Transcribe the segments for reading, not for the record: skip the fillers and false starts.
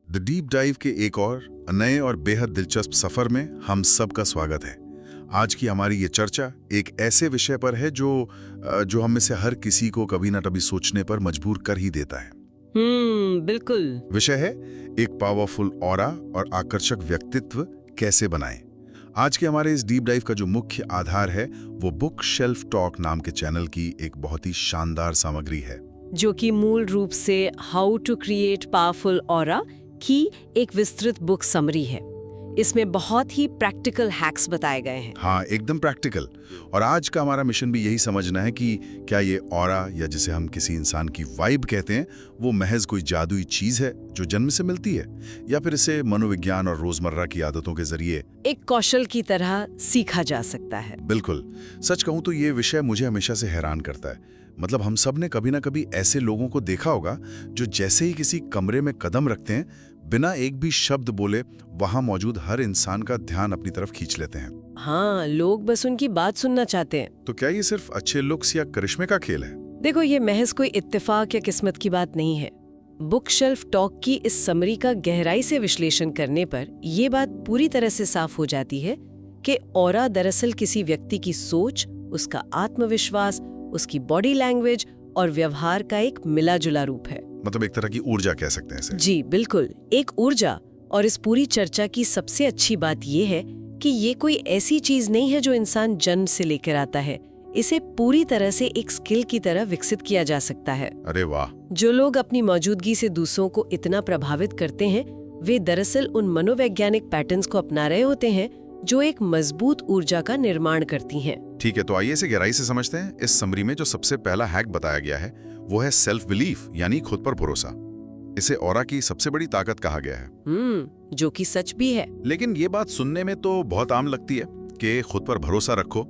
The deep dive के एक और नए और बेहद दिलचस्प सफर में हम सबका स्वागत है। आज की हमारी ये चर्चा एक ऐसे विषय पर है जो हम में से हर किसी को कभी ना कभी सोचने पर मजबूर कर ही देता है। बिल्कुल। विषय है एक पावरफुल ऑरा और आकर्षक व्यक्तित्व कैसे बनाएं। आज के हमारे इस डीप डाइव का जो मुख्य आधार है वो बुक शेल्फ टॉक नाम के चैनल की एक बहुत ही शानदार सामग्री है, जो कि मूल रूप से how to create powerful aura की एक विस्तृत बुक समरी है। इसमें बहुत ही प्रैक्टिकल हैक्स बताए गए हैं। हाँ, एकदम प्रैक्टिकल। और आज का हमारा मिशन भी यही समझना है कि क्या ये ऑरा या जिसे हम किसी इंसान की वाइब कहते हैं वो महज कोई जादुई चीज है जो जन्म से मिलती है, या फिर इसे मनोविज्ञान और रोजमर्रा की आदतों के जरिए एक कौशल की तरह सीखा जा सकता है। बिल्कुल। सच कहूं तो ये विषय मुझे हमेशा से हैरान करता है। मतलब हम सब ने कभी ना कभी ऐसे लोगों को देखा होगा जो जैसे ही किसी कमरे में कदम रखते हैं, बिना एक भी शब्द बोले वहां मौजूद हर इंसान का ध्यान अपनी तरफ खींच लेते हैं। हाँ, लोग बस उनकी बात सुनना चाहते हैं। तो क्या ये सिर्फ अच्छे लुक्स या करिश्मे का खेल है? देखो, ये महज कोई इत्तेफाक या किस्मत की बात नहीं है। बुक शेल्फ टॉक की इस समरी का गहराई से विश्लेषण करने पर यह बात पूरी तरह से साफ हो जाती है कि ऑरा दरअसल किसी व्यक्ति की सोच, उसका आत्मविश्वास, उसकी बॉडी लैंग्वेज और व्यवहार का एक मिला-जुला रूप है। मतलब एक तरह की ऊर्जा कह सकते हैं इसे। जी बिल्कुल, एक ऊर्जा। और इस पूरी चर्चा की सबसे अच्छी बात यह है कि ये कोई ऐसी चीज नहीं है जो इंसान जन्म से लेकर आता है। इसे पूरी तरह से एक स्किल की तरह विकसित किया जा सकता है। अरे वाह! जो लोग अपनी मौजूदगी से दूसरों को इतना प्रभावित करते हैं, वे दरअसल उन मनोवैज्ञानिक पैटर्न्स को अपना रहे होते हैं जो एक मजबूत ऊर्जा का निर्माण करती हैं। ठीक है, तो आइए इसे गहराई से समझते हैं। इस समरी में जो सबसे पहला हैक बताया गया है वो है सेल्फ बिलीफ, यानी खुद पर भरोसा। इसे ऑरा की सबसे बड़ी ताकत कहा गया है। जो कि सच भी है। लेकिन ये बात सुनने में तो बहुत आम लगती है कि खुद पर भरोसा रखो,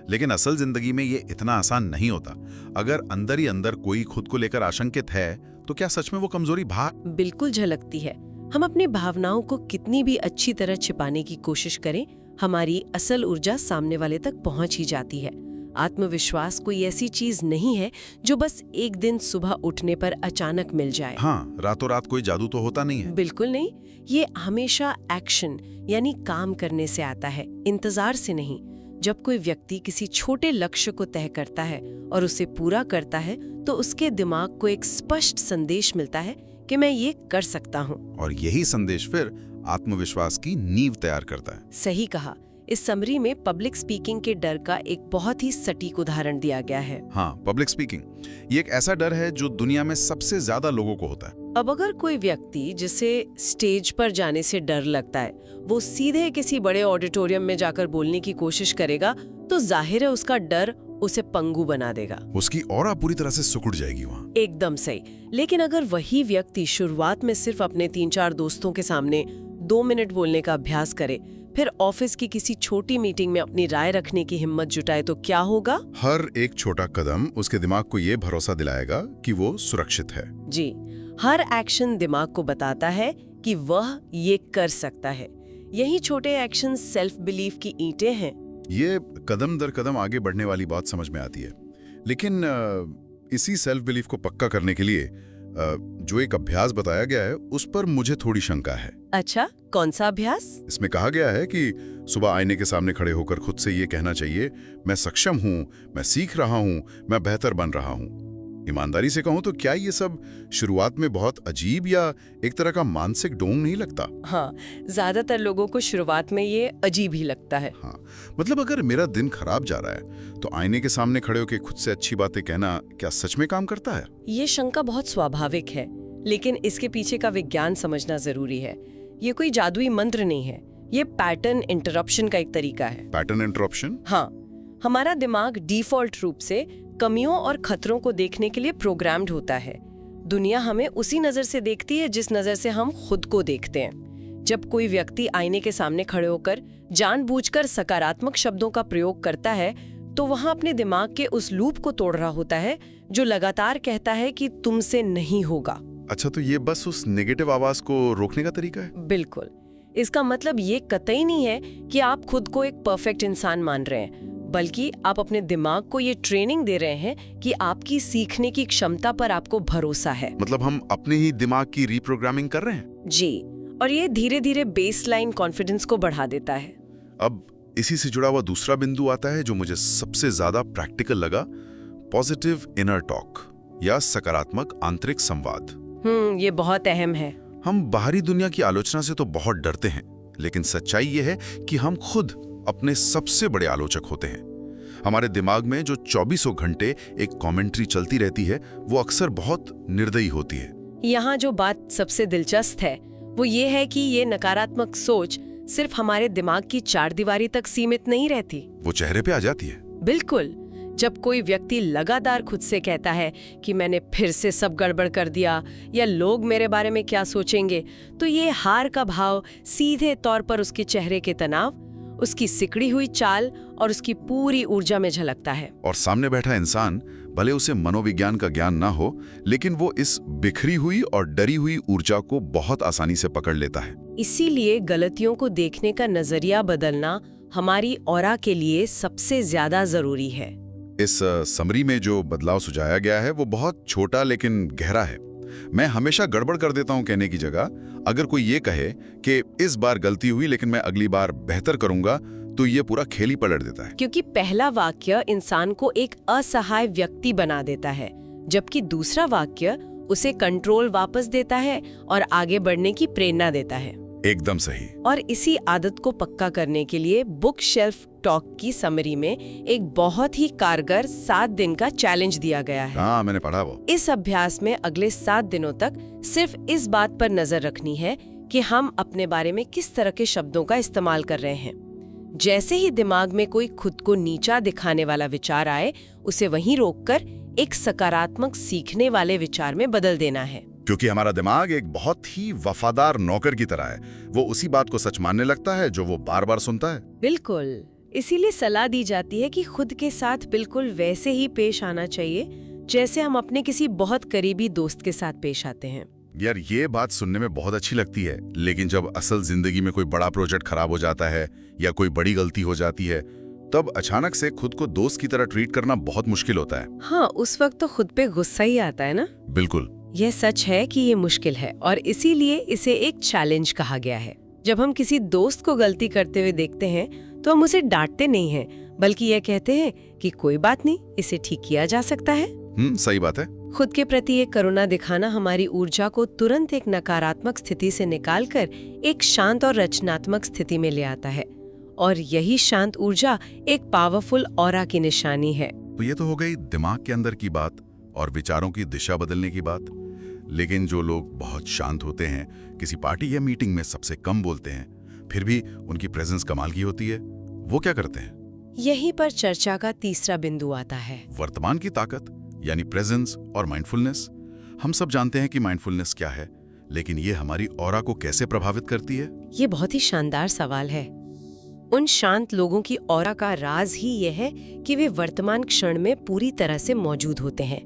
लेकिन असल जिंदगी में ये इतना आसान नहीं होता। अगर अंदर ही अंदर कोई खुद को लेकर आशंकित है तो क्या सच में वो कमजोरी बिल्कुल झलकती है। हम अपनी भावनाओं को कितनी भी अच्छी तरह छिपाने की कोशिश करें, हमारी असल ऊर्जा सामने वाले तक पहुंच ही जाती है। आत्मविश्वास कोई ऐसी चीज नहीं है जो बस एक दिन सुबह उठने पर अचानक मिल जाए। हाँ, रातों रात कोई जादू तो होता नहीं है। बिल्कुल नहीं। ये हमेशा एक्शन यानी काम करने से आता है, इंतजार से नहीं। जब कोई व्यक्ति किसी छोटे लक्ष्य को तय करता है और उसे पूरा करता है तो उसके दिमाग को एक स्पष्ट संदेश मिलता है कि मैं ये कर सकता हूँ। और यही संदेश फिर आत्मविश्वास की नींव तैयार करता है। सही कहा। इस समरी में पब्लिक स्पीकिंग के डर का एक बहुत ही सटीक उदाहरण दिया गया है। हाँ, पब्लिक स्पीकिंग ये एक ऐसा डर है जो दुनिया में सबसे ज्यादा लोगों को होता है। अब अगर कोई व्यक्ति जिसे स्टेज पर जाने से डर लगता है, वो सीधे किसी बड़े ऑडिटोरियम में जाकर बोलने की कोशिश करेगा, तो जाहिर है उसका डर उसे पंगु बना देगा। उसकी ऑरा पूरी तरह से सिकुड़ जाएगी वहाँ। एकदम सही। लेकिन अगर वही व्यक्ति शुरुआत में सिर्फ अपने 3-4 दोस्तों के सामने 2 मिनट बोलने का अभ्यास करे, फिर ऑफिस की किसी छोटी मीटिंग में अपनी राय रखने की हिम्मत जुटाए, तो क्या होगा? हर एक छोटा कदम उसके दिमाग को ये भरोसा दिलाएगा कि वो सुरक्षित है। जी, हर एक्शन दिमाग को बताता है कि वह ये कर सकता है। यही छोटे एक्शन सेल्फ बिलीफ की ईंटें हैं। ये कदम दर कदम आगे बढ़ने वाली बात समझ में आती है। लेकिन इसी सेल्फ बिलीफ को पक्का करने के लिए जो एक अभ्यास बताया गया है उस पर मुझे थोड़ी शंका है। अच्छा, कौन सा अभ्यास? इसमें कहा गया है कि सुबह आईने के सामने खड़े होकर खुद से ये कहना चाहिए, मैं सक्षम हूँ, मैं सीख रहा हूँ, मैं बेहतर बन रहा हूँ। ईमानदारी से कहूँ तो क्या ये सब शुरुआत में बहुत अजीब या एक तरह का मानसिक डोंग नहीं लगता? हाँ, ज्यादातर लोगों को शुरुआत में ये अजीब ही लगता है। हाँ, मतलब अगर मेरा दिन खराब जा रहा है तो आईने के सामने खड़े होकर खुद से अच्छी बातें कहना क्या सच में काम करता है? ये शंका बहुत स्वाभाविक है, लेकिन इसके पीछे का विज्ञान समझना जरूरी है। ये कोई जादुई मंत्र नहीं है, ये पैटर्न इंटरप्शन का एक तरीका है। Pattern interruption? हाँ, हमारा दिमाग डिफॉल्ट रूप से कमियों और खतरों को देखने के लिए प्रोग्राम्ड होता है। दुनिया हमें उसी नजर से देखती है जिस नजर से हम खुद को देखते हैं। जब कोई व्यक्ति आईने के सामने खड़े होकर जानबूझकर सकारात्मक शब्दों का प्रयोग करता है, तो वहां अपने दिमाग के उस लूप को तोड़ रहा होता है जो लगातार कहता है कि तुमसे नहीं होगा। अच्छा, तो ये बस उस नेगेटिव आवाज को रोकने का तरीका है? बिल्कुल। इसका मतलब ये कतई नहीं है कि आप खुद को एक परफेक्ट इंसान मान रहे हैं, बल्कि आप अपने दिमाग को ये ट्रेनिंग दे रहे हैं कि आपकी सीखने की क्षमता पर आपको भरोसा है। मतलब हम अपने ही दिमाग की रीप्रोग्रामिंग कर रहे हैं। जी, और ये धीरे धीरे बेसलाइन कॉन्फिडेंस को बढ़ा देता है। अब इसी से जुड़ा हुआ दूसरा बिंदु आता है जो मुझे सबसे ज्यादा प्रैक्टिकल लगा, पॉजिटिव इनर टॉक या सकारात्मक आंतरिक संवाद। ये बहुत अहम है। हम बाहरी दुनिया की आलोचना से तो बहुत डरते हैं, लेकिन सच्चाई ये है कि हम खुद अपने सबसे बड़े आलोचक होते हैं। हमारे दिमाग में जो 24 घंटे एक कमेंट्री चलती रहती है वो अक्सर बहुत निर्दयी होती है। यहाँ जो बात सबसे दिलचस्प है वो ये है कि ये नकारात्मक सोच सिर्फ हमारे दिमाग की चारदीवारी तक सीमित नहीं रहती, वो चेहरे पे आ जाती है। बिल्कुल। जब कोई व्यक्ति लगातार खुद से कहता है कि मैंने फिर से सब गड़बड़ कर दिया या लोग मेरे बारे में क्या सोचेंगे, तो ये हार का भाव सीधे तौर पर उसके चेहरे के तनाव, उसकी सिकड़ी हुई चाल और उसकी पूरी ऊर्जा में झलकता है। और सामने बैठा इंसान, भले उसे मनोविज्ञान का ज्ञान ना हो, लेकिन वो इस बिखरी हुई और डरी हुई ऊर्जा को बहुत आसानी से पकड़ लेता है। इसीलिए गलतियों को देखने का नजरिया बदलना हमारी ऑरा के लिए सबसे ज्यादा जरूरी है। इस समरी में जो बदलाव सुझाया गया है वो बहुत छोटा लेकिन गहरा है। मैं हमेशा गड़बड़ कर देता हूं कहने की जगह अगर कोई ये कहे कि इस बार गलती हुई लेकिन मैं अगली बार बेहतर करूंगा, तो ये पूरा खेल ही पलट देता है। क्योंकि पहला वाक्य इंसान को एक असहाय व्यक्ति बना देता है, जबकि दूसरा वाक्य उसे कंट्रोल वापस देता है और आगे बढ़ने की प्रेरणा देता है। एकदम सही। और इसी आदत को पक्का करने के लिए बुक शेल्फ टॉक की समरी में एक बहुत ही कारगर 7 दिन का चैलेंज दिया गया है। हाँ, मैंने पढ़ा वो। इस अभ्यास में अगले 7 दिनों तक सिर्फ इस बात पर नजर रखनी है कि हम अपने बारे में किस तरह के शब्दों का इस्तेमाल कर रहे हैं। जैसे ही दिमाग में कोई खुद को नीचा दिखाने वाला विचार आए, उसे वहीं रोककर एक सकारात्मक सीखने वाले विचार में बदल देना है। क्योंकि हमारा दिमाग एक बहुत ही वफादार नौकर की तरह है, वो उसी बात को सच मानने लगता है जो वो बार बार सुनता है। बिल्कुल। इसीलिए सलाह दी जाती है कि खुद के साथ बिल्कुल वैसे ही पेश आना चाहिए जैसे हम अपने किसी बहुत करीबी दोस्त के साथ पेश आते हैं। यार, ये बात सुनने में बहुत अच्छी लगती है, लेकिन जब असल जिंदगी में कोई बड़ा प्रोजेक्ट खराब हो जाता है या कोई बड़ी गलती हो जाती है, तब अचानक से खुद को दोस्त की तरह ट्रीट करना बहुत मुश्किल होता है। हाँ, उस वक्त तो खुद पे गुस्सा ही आता है ना। बिल्कुल। यह सच है कि ये मुश्किल है और इसीलिए इसे एक चैलेंज कहा गया है। जब हम किसी दोस्त को गलती करते हुए देखते हैं तो हम उसे डांटते नहीं हैं, बल्कि यह कहते हैं कि कोई बात नहीं, इसे ठीक किया जा सकता है। सही बात है। खुद के प्रति एक करुणा दिखाना हमारी ऊर्जा को तुरंत एक नकारात्मक स्थिति से निकालकर एक शांत और रचनात्मक स्थिति में ले आता है, और यही शांत ऊर्जा एक पावरफुल ऑरा की निशानी है। तो ये तो हो गई दिमाग के अंदर की बात और विचारों की दिशा बदलने की बात। लेकिन जो लोग बहुत शांत होते हैं, किसी पार्टी या मीटिंग में सबसे कम बोलते हैं, फिर भी उनकी प्रेजेंस कमाल की होती है, वो क्या करते हैं? यहीं पर चर्चा का तीसरा बिंदु आता है, वर्तमान की ताकत यानी प्रेजेंस और माइंडफुलनेस। हम सब जानते हैं कि माइंडफुलनेस क्या है, लेकिन ये हमारी ऑरा को कैसे प्रभावित करती है? ये बहुत ही शानदार सवाल है। उन शांत लोगों की ऑरा का राज ही यह है कि वे वर्तमान क्षण में पूरी तरह से मौजूद होते हैं।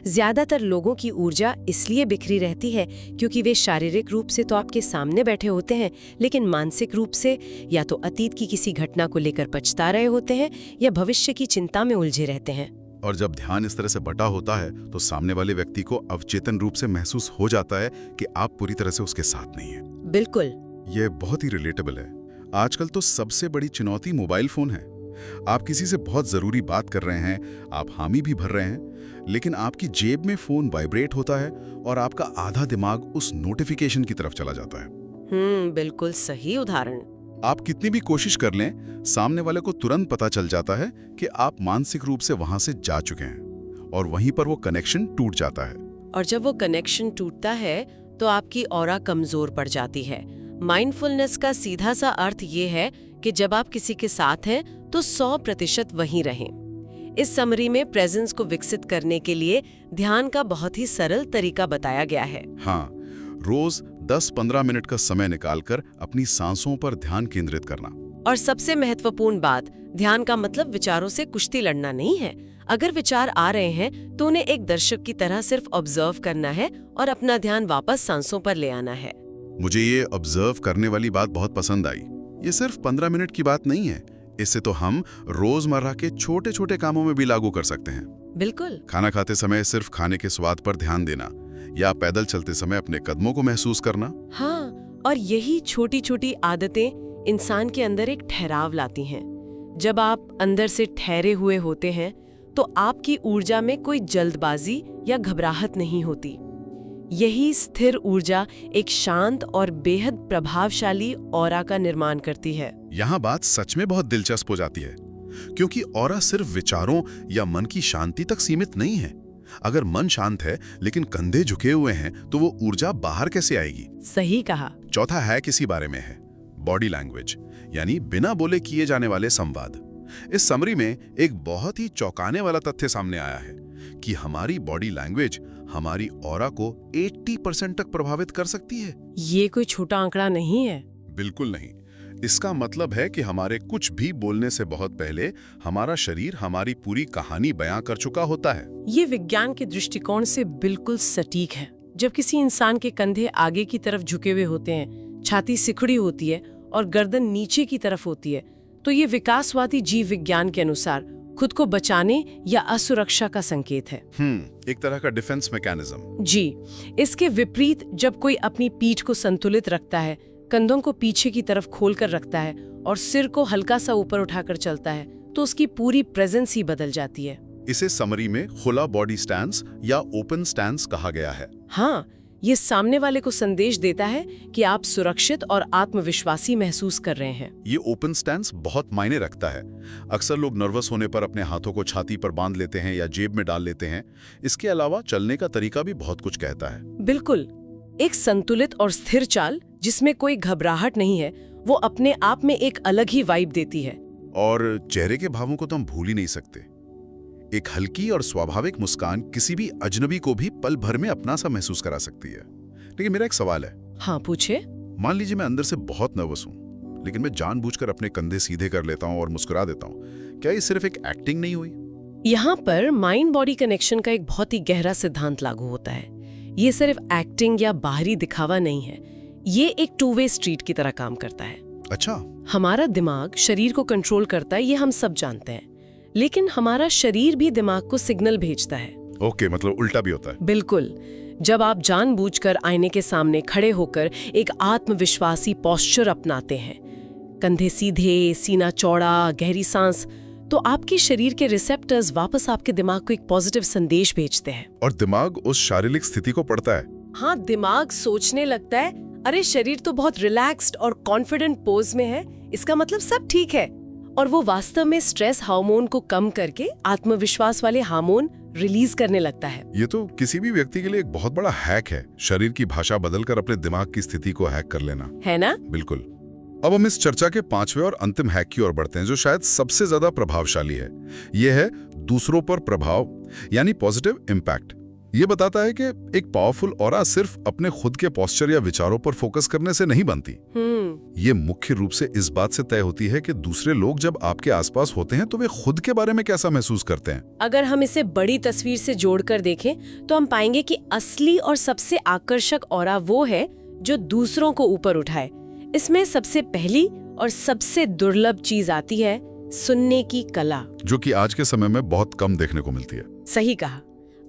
ज्यादातर लोगों की ऊर्जा इसलिए बिखरी रहती है क्योंकि वे शारीरिक रूप से तो आपके सामने बैठे होते हैं, लेकिन मानसिक रूप से या तो अतीत की किसी घटना को लेकर पछता रहे होते हैं या भविष्य की चिंता में उलझे रहते हैं। और जब ध्यान इस तरह से बटा होता है तो सामने वाले व्यक्ति को अवचेतन रूप से महसूस हो जाता है कि आप पूरी तरह से उसके साथ नहीं हैं। बिल्कुल। ये बहुत ही रिलेटेबल है। आजकल तो सबसे बड़ी चुनौती मोबाइल फोन है। आप किसी से बहुत जरूरी बात कर रहे हैं, आप हामी भी भर रहे हैं, लेकिन आपकी जेब में फोन वाइब्रेट होता है और आपका आधा दिमाग उस नोटिफिकेशन की तरफ चला जाता है। बिल्कुल सही उदाहरण। आप कितनी भी कोशिश कर लें, सामने वाले को तुरंत पता चल जाता है कि आप मानसिक रूप से वहां से जा चुके हैं, और वहीं पर वो कनेक्शन टूट जाता है। और जब वो कनेक्शन टूटता है तो आपकी ऑरा कमजोर पड़ जाती है। माइंडफुलनेस का सीधा सा अर्थ ये है कि जब आप किसी के साथ हैं तो 100% वहीं रहें। इस समरी में प्रेजेंस को विकसित करने के लिए ध्यान का बहुत ही सरल तरीका बताया गया है। हाँ, रोज 10-15 मिनट का समय निकालकर अपनी सांसों पर ध्यान केंद्रित करना। और सबसे महत्वपूर्ण बात, ध्यान का मतलब विचारों से कुश्ती लड़ना नहीं है। अगर विचार आ रहे हैं तो उन्हें एक दर्शक की तरह सिर्फ ऑब्जर्व करना है और अपना ध्यान वापस सांसों पर ले आना है। मुझे ये ऑब्जर्व करने वाली बात बहुत पसंद आई। ये सिर्फ 15 मिनट की बात नहीं है, इसे तो हम रोजमर्रा के छोटे छोटे कामों में भी लागू कर सकते हैं। बिल्कुल। खाना खाते समय सिर्फ खाने के स्वाद पर ध्यान देना, या पैदल चलते समय अपने कदमों को महसूस करना। हाँ, और यही छोटी छोटी आदतें इंसान के अंदर एक ठहराव लाती हैं। जब आप अंदर से ठहरे हुए होते हैं तो आपकी ऊर्जा में कोई जल्दबाजी या घबराहट नहीं होती। यही स्थिर ऊर्जा एक शांत और बेहद प्रभावशाली ऑरा का निर्माण करती है। यहाँ बात सच में बहुत दिलचस्प हो जाती है, क्योंकि ऑरा सिर्फ विचारों या मन की शांति तक सीमित नहीं है। अगर मन शांत है लेकिन कंधे झुके हुए हैं तो वो ऊर्जा बाहर कैसे आएगी? सही कहा। चौथा है किसी बारे में है, बॉडी लैंग्वेज, यानी बिना बोले किए जाने वाले संवाद। इस समरी में एक बहुत ही चौंकाने वाला तथ्य सामने आया है कि हमारी बॉडी लैंग्वेज हमारी ऑरा को 80% तक प्रभावित कर सकती है। ये कोई छोटा आंकड़ा नहीं है। बिल्कुल नहीं। इसका मतलब है कि हमारे कुछ भी बोलने से बहुत पहले हमारा शरीर हमारी पूरी कहानी बयां कर चुका होता है। ये विज्ञान के दृष्टिकोण से बिल्कुल सटीक है। जब किसी इंसान के कंधे आगे की तरफ झुके हुए होते हैं, छाती सिकुड़ी होती है और गर्दन नीचे की तरफ होती है, तो ये विकासवादी जीव विज्ञान के अनुसार खुद को बचाने या असुरक्षा का संकेत है। एक तरह का डिफेंस मैकेनिज्म। जी। इसके विपरीत जब कोई अपनी पीठ को संतुलित रखता है, कंधों को पीछे की तरफ खोलकर रखता है और सिर को हल्का सा ऊपर उठाकर चलता है, तो उसकी पूरी प्रेजेंस ही बदल जाती है। इसे समरी में खुला बॉडी स्टैंस या ओपन स्टैंस कहा गया है। हाँ, ये सामने वाले को संदेश देता है कि आप सुरक्षित और आत्मविश्वासी महसूस कर रहे हैं। ये ओपन स्टैंस बहुत मायने रखता है। अक्सर लोग नर्वस होने पर अपने हाथों को छाती पर बांध लेते हैं या जेब में डाल लेते हैं। इसके अलावा चलने का तरीका भी बहुत कुछ कहता है। बिल्कुल। एक संतुलित और स्थिर चाल जिसमें कोई घबराहट नहीं है, वो अपने आप में एक अलग ही वाइब देती है। और चेहरे के भावों को तो हम भूल ही नहीं सकते। एक हल्की और स्वाभाविक मुस्कान किसी भी अजनबी को भी पल भर में अपना सा महसूस करा सकती है। लेकिन मेरा एक सवाल है। हाँ, पूछे। मान लीजिए मैं अंदर से बहुत नर्वस हूँ, लेकिन मैं जानबूझकर अपने कंधे सीधे कर लेता हूँ और मुस्कुरा देता हूँ। क्या ये सिर्फ एक एक्टिंग नहीं हुई? यहाँ पर माइंड बॉडी कनेक्शन का एक बहुत ही गहरा सिद्धांत लागू होता है। ये सिर्फ एक्टिंग या बाहरी दिखावा नहीं है, ये एक टू वे स्ट्रीट की तरह काम करता है। अच्छा। हमारा दिमाग शरीर को कंट्रोल करता है, ये हम सब जानते हैं, लेकिन हमारा शरीर भी दिमाग को सिग्नल भेजता है। ओके, मतलब उल्टा भी होता है। बिल्कुल। जब आप जानबूझकर आईने के सामने खड़े होकर एक आत्मविश्वासी पोस्चर अपनाते हैं, कंधे सीधे, सीना चौड़ा, गहरी सांस, तो आपके शरीर के रिसेप्टर्स वापस आपके दिमाग को एक पॉजिटिव संदेश भेजते हैं। और दिमाग उस शारीरिक स्थिति को पढ़ता है। हाँ, दिमाग सोचने लगता है, अरे शरीर तो बहुत रिलैक्स्ड और कॉन्फिडेंट पोज में है, इसका मतलब सब ठीक है। और वो वास्तव में स्ट्रेस हार्मोन को कम करके आत्मविश्वास वाले हार्मोन रिलीज करने लगता है। ये तो किसी भी व्यक्ति के लिए एक बहुत बड़ा हैक है, शरीर की भाषा बदलकर अपने दिमाग की स्थिति को हैक कर लेना, है ना? बिल्कुल। अब हम इस चर्चा के 5वें और अंतिम हैक की ओर बढ़ते हैं, जो शायद सबसे ज्यादा प्रभावशाली है। यह है दूसरों पर प्रभाव, यानी पॉजिटिव इम्पैक्ट। ये बताता है कि एक पावरफुल ऑरा सिर्फ अपने खुद के पोस्चर या विचारों पर फोकस करने से नहीं बनती। ये मुख्य रूप से इस बात से तय होती है कि दूसरे लोग जब आपके आसपास होते हैं तो वे खुद के बारे में कैसा महसूस करते हैं। अगर हम इसे बड़ी तस्वीर से जोड़कर देखें तो हम पाएंगे कि असली और सबसे आकर्षक ऑरा वो है जो दूसरों को ऊपर उठाए। इसमें सबसे पहली और सबसे दुर्लभ चीज आती है सुनने की कला, जो कि आज के समय में बहुत कम देखने को मिलती है। सही कहा।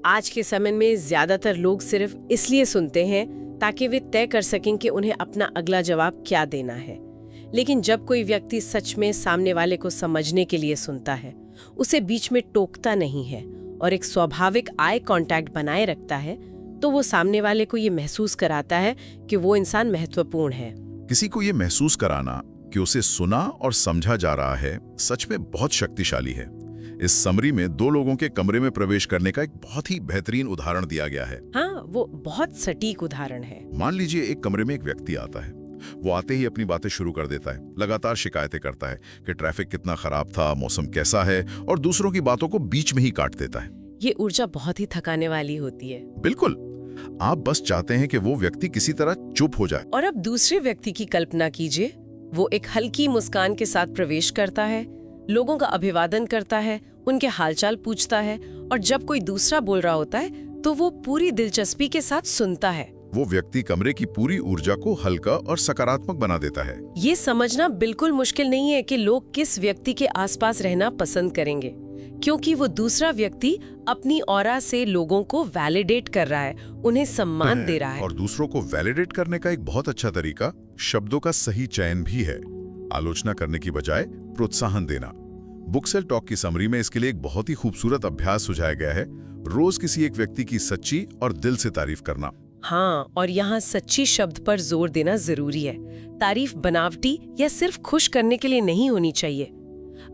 आज के समय में ज्यादातर लोग सिर्फ इसलिए सुनते हैं ताकि वे तय कर सकें कि उन्हें अपना अगला जवाब क्या देना है। लेकिन जब कोई व्यक्ति सच में सामने वाले को समझने के लिए सुनता है, उसे बीच में टोकता नहीं है और एक स्वाभाविक आई कांटेक्ट बनाए रखता है, तो वो सामने वाले को ये महसूस कराता है कि वो इंसान महत्वपूर्ण है। किसी को ये महसूस कराना कि उसे सुना और समझा जा रहा है सच में बहुत शक्तिशाली है। इस समरी में 2 लोगों के कमरे में प्रवेश करने का एक बहुत ही बेहतरीन उदाहरण दिया गया है। हाँ, वो बहुत सटीक उदाहरण है। मान लीजिए एक कमरे में एक व्यक्ति आता है। वो आते ही अपनी बातें शुरू कर देता है, लगातार शिकायतें करता है कि ट्रैफिक कितना खराब था, मौसम कैसा है, और दूसरों की बातों को बीच में ही काट देता है। ये ऊर्जा बहुत ही थकाने वाली होती है। बिल्कुल। आप बस चाहते हैं कि वो व्यक्ति किसी तरह चुप हो जाए। और अब दूसरे व्यक्ति की कल्पना कीजिए, वो एक हल्की मुस्कान के साथ प्रवेश करता है, लोगों का अभिवादन करता है, उनके हालचाल पूछता है, और जब कोई दूसरा बोल रहा होता है तो वो पूरी दिलचस्पी के साथ सुनता है। वो व्यक्ति कमरे की पूरी ऊर्जा को हल्का और सकारात्मक बना देता है। ये समझना बिल्कुल मुश्किल नहीं है कि लोग किस व्यक्ति के आसपास रहना पसंद करेंगे, क्योंकि वो दूसरा व्यक्ति अपनी ऑरा से लोगों को वैलिडेट कर रहा है, उन्हें सम्मान दे रहा है। और दूसरों को वैलिडेट करने का एक बहुत अच्छा तरीका शब्दों का सही चयन भी है। आलोचना करने की बजाय प्रोत्साहन देना। बुक सेल टॉक की समरी में इसके लिए एक बहुत ही खूबसूरत अभ्यास सुझाया गया है। रोज किसी एक व्यक्ति की सच्ची और दिल से तारीफ करना। हाँ, और यहाँ सच्ची शब्द पर जोर देना जरूरी है। तारीफ बनावटी या सिर्फ खुश करने के लिए नहीं होनी चाहिए।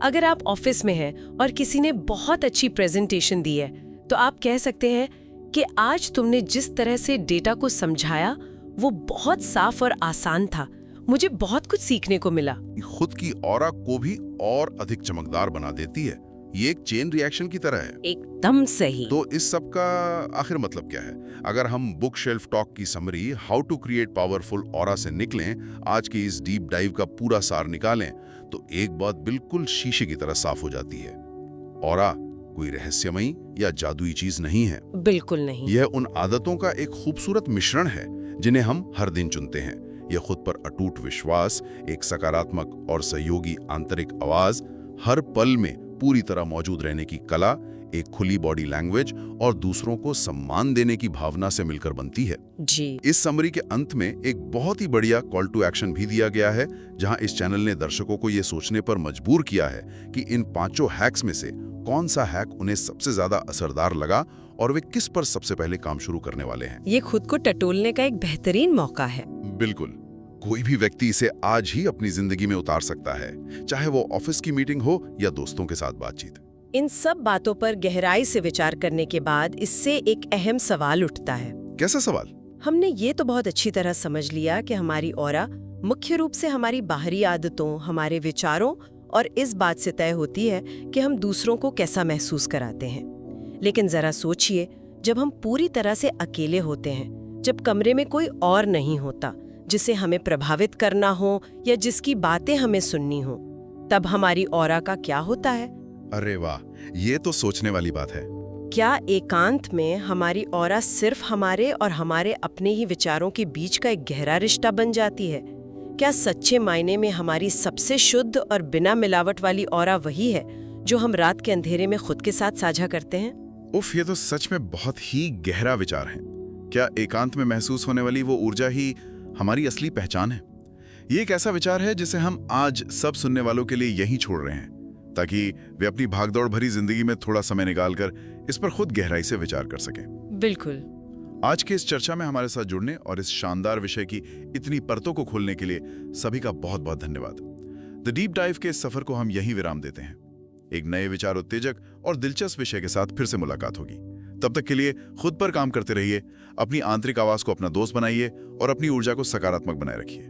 अगर आप ऑफिस में हैं और किसी ने बहुत अच्छी प्रेजेंटेशन दी है, तो आप कह सकते हैं कि आज तुमने जिस तरह से डेटा को समझाया वो बहुत साफ और आसान था, मुझे बहुत कुछ सीखने को मिला। खुद की ऑरा को भी और अधिक चमकदार बना देती है। ये एक चेन रिएक्शन की तरह है। एकदम सही। तो इस सब का आखिर मतलब क्या है? अगर हम बुक शेल्फ टॉक की summary how to create powerful aura से निकलें, आज की इस डीप डाइव का पूरा सार निकालें, तो एक बात बिल्कुल शीशे की तरह साफ हो जाती है। ऑरा कोई रहस्यमयी या जादुई चीज नहीं है। बिल्कुल नहीं। यह उन आदतों का एक खूबसूरत मिश्रण है जिन्हें हम हर दिन चुनते हैं। यह खुद पर अटूट विश्वास, एक सकारात्मक और सहयोगी आंतरिक आवाज, हर पल में पूरी तरह मौजूद रहने की कला, एक खुली बॉडी लैंग्वेज और दूसरों को सम्मान देने की भावना से मिलकर बनती है। जी। इस समरी के अंत में एक बहुत ही बढ़िया कॉल टू एक्शन भी दिया गया है, जहां इस चैनल ने दर्शकों को यह सोचने पर मजबूर किया है कि इन 5 हैक्स में से कौन सा हैक उन्हें सबसे ज्यादा असरदार लगा और वे किस पर सबसे पहले काम शुरू करने वाले हैं। ये खुद को टटोलने का एक बेहतरीन मौका है। बिल्कुल, कोई भी व्यक्ति इसे आज ही अपनी जिंदगी में उतार सकता है, चाहे वो ऑफिस की मीटिंग हो या दोस्तों के साथ बातचीत। इन सब बातों पर गहराई से विचार करने के बाद इससे एक अहम सवाल उठता है। कैसा सवाल? हमने ये तो बहुत अच्छी तरह समझ लिया कि हमारी ऑरा मुख्य रूप से हमारी बाहरी आदतों, हमारे विचारों और इस बात से तय होती है कि हम दूसरों को कैसा महसूस कराते हैं। लेकिन जरा सोचिए, जब हम पूरी तरह से अकेले होते हैं, जब कमरे में कोई और नहीं होता जिसे हमें प्रभावित करना हो या जिसकी बातें हमें सुननी हो, तब हमारी ऑरा का क्या होता है? अरे वाह, ये तो सोचने वाली बात है। क्या एकांत में हमारी ऑरा सिर्फ हमारे और हमारे अपने ही विचारों के बीच का एक गहरा रिश्ता बन जाती है? क्या सच्चे मायने में हमारी सबसे शुद्ध और बिना मिलावट वाली ऑरा वही है जो हम रात के अंधेरे में खुद के साथ साझा करते हैं? उफ, ये तो सच में बहुत ही गहरा विचार है। क्या एकांत में महसूस होने वाली वो ऊर्जा ही हमारी असली पहचान है? ये एक ऐसा विचार है जिसे हम आज सब सुनने वालों के लिए यहीं छोड़ रहे हैं, ताकि वे अपनी भागदौड़ भरी जिंदगी में थोड़ा समय निकालकर इस पर खुद गहराई से विचार कर सकें। बिल्कुल। आज के इस चर्चा में हमारे साथ जुड़ने और इस शानदार विषय की इतनी परतों को खोलने के लिए सभी का बहुत बहुत धन्यवाद। द डीप डाइव के इस सफर को हम यहीं विराम देते हैं। एक नए विचार उत्तेजक और दिलचस्प विषय के साथ फिर से मुलाकात होगी। तब तक के लिए खुद पर काम करते रहिए, अपनी आंतरिक आवाज को अपना दोस्त बनाइए और अपनी ऊर्जा को सकारात्मक बनाए रखिए।